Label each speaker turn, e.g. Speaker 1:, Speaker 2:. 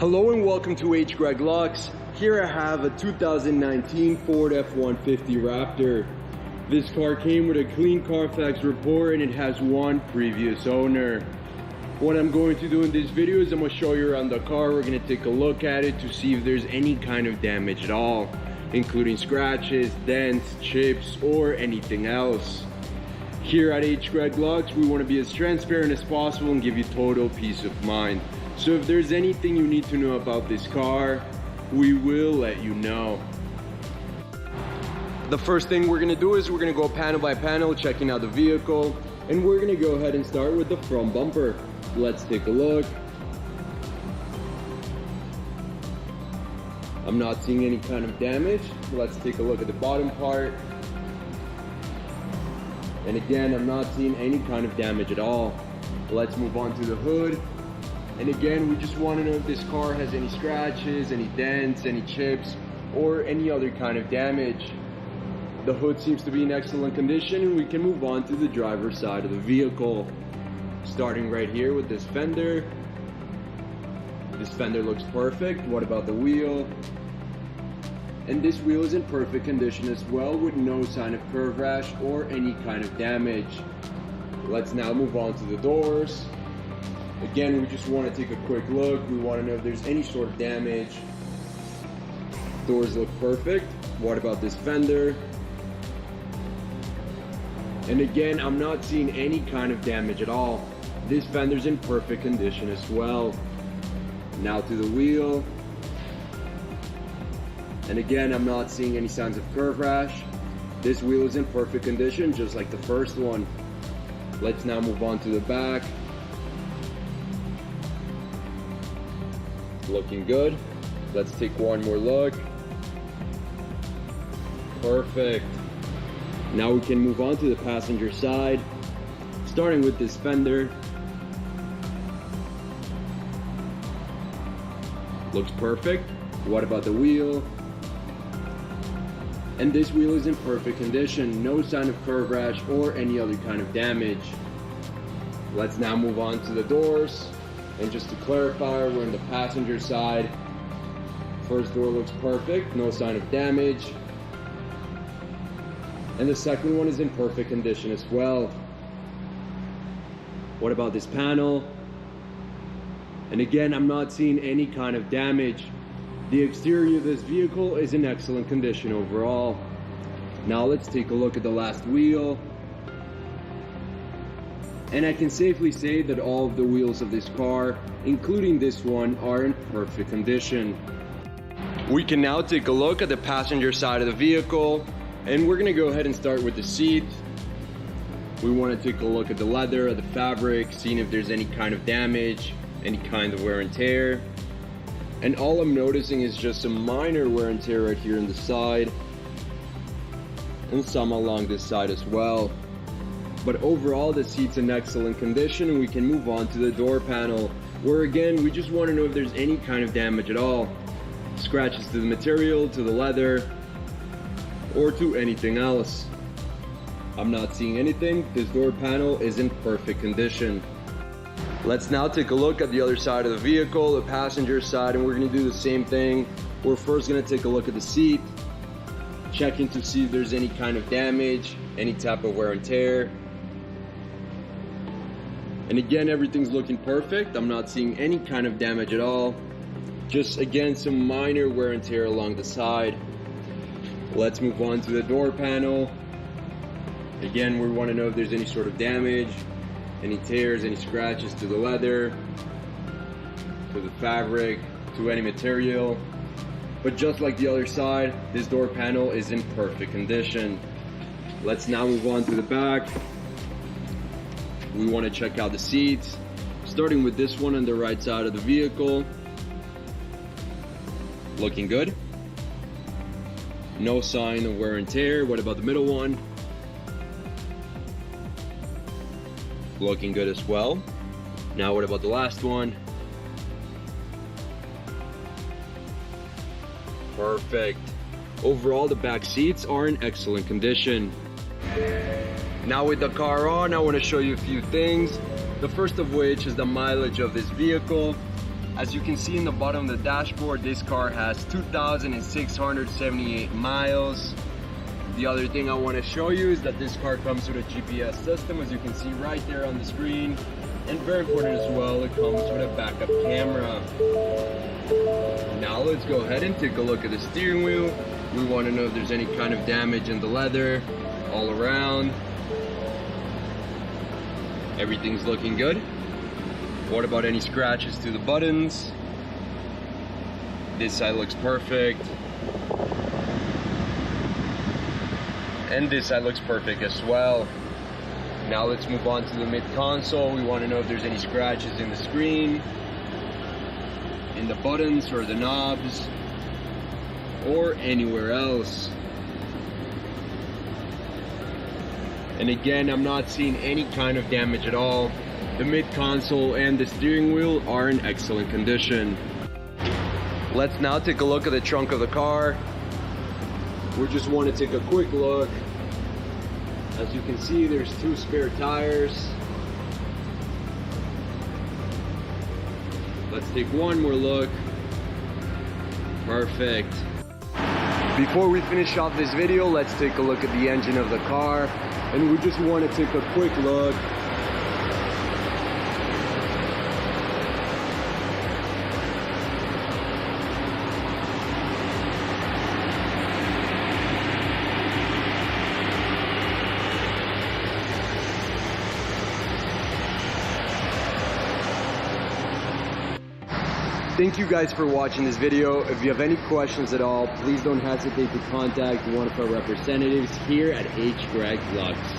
Speaker 1: Hello and welcome to H. Greg Lux. Here I have a 2019 Ford F-150 Raptor. This car came with a clean Carfax report and it has one previous owner. What I'm going to do in this video is I'm going to show you around the car. We're going to take a look at it to see if there's any kind of damage at all, including scratches, dents, chips, or anything else. Here at H. Greg Lux, we want to be as transparent as possible and give you total peace of mind. So if there's anything you need to know about this car, we will let you know. The first thing we're going to do is we're going to go panel by panel checking out the vehicle, and we're going to go ahead and start with the front bumper. Let's take a look. I'm not seeing any kind of damage. Let's take a look at the bottom part. And again, I'm not seeing any kind of damage at all. Let's move on to the hood. And again, we just want to know if this car has any scratches, any dents, any chips, or any other kind of damage. The hood seems to be in excellent condition, and we can move on to the driver's side of the vehicle. Starting right here with this fender. This fender looks perfect. What about the wheel? And this wheel is in perfect condition as well, with no sign of curve rash or any kind of damage. Let's now move on to the doors. Again, we just want to take a quick look. We want to know if there's any sort of damage. Doors look perfect. What about this fender? And again, I'm not seeing any kind of damage at all. This fender's in perfect condition as well. Now to the wheel. And again, I'm not seeing any signs of curve rash. This wheel is in perfect condition, just like the first one. Let's now move on to the back. Looking good. Let's take one more look. Perfect. Now we can move on to the passenger side, starting with this fender. Looks perfect. What about the wheel? And this wheel is in perfect condition, no sign of curve rash or any other kind of damage. Let's now move on to the doors. And just to clarify, we're on the passenger side. First door looks perfect, no sign of damage. And the second one is in perfect condition as well. What about this panel? And again, I'm not seeing any kind of damage. The exterior of this vehicle is in excellent condition overall. Now let's take a look at the last wheel. And I can safely say that all of the wheels of this car, including this one, are in perfect condition. We can now take a look at the passenger side of the vehicle, and we're gonna go ahead and start with the seat. We wanna take a look at the leather, at the fabric, seeing if there's any kind of damage, any kind of wear and tear. And all I'm noticing is just some minor wear and tear right here on the side, and some along this side as well. But overall, the seat's in excellent condition, and we can move on to the door panel, where again, we just want to know if there's any kind of damage at all. Scratches to the material, to the leather, or to anything else. I'm not seeing anything. This door panel is in perfect condition. Let's now take a look at the other side of the vehicle, the passenger side, and we're going to do the same thing. We're first going to take a look at the seat, checking to see if there's any kind of damage, any type of wear and tear. And again, everything's looking perfect. I'm not seeing any kind of damage at all. Just again, some minor wear and tear along the side. Let's move on to the door panel. Again, we want to know if there's any sort of damage, any tears, any scratches to the leather, to the fabric, to any material. But just like the other side, this door panel is in perfect condition. Let's now move on to the back. We want to check out the seats, starting with this one on the right side of the vehicle. Looking good. No sign of wear and tear. What about the middle one? Looking good as well. Now what about the last one? Perfect. Overall, the back seats are in excellent condition. Now with the car on, I want to show you a few things. The first of which is the mileage of this vehicle. As you can see in the bottom of the dashboard, this car has 2,678 miles. The other thing I want to show you is that this car comes with a GPS system, as you can see right there on the screen. And very important as well, it comes with a backup camera. Now let's go ahead and take a look at the steering wheel. We want to know if there's any kind of damage in the leather all around. Everything's looking good. What about any scratches to the buttons? This side looks perfect. And this side looks perfect as well. Now let's move on to the mid console. We want to know if there's any scratches in the screen, in the buttons or the knobs, or anywhere else. And again, I'm not seeing any kind of damage at all. The mid console and the steering wheel are in excellent condition. Let's now take a look at the trunk of the car. We just want to take a quick look. As you can see, there's 2 spare tires. Let's take one more look. Perfect. Before we finish off this video, let's take a look at the engine of the car. And we just want to take a quick look. Thank you guys for watching this video. If you have any questions at all, please don't hesitate to contact one of our representatives here at H. Greg Vlogs.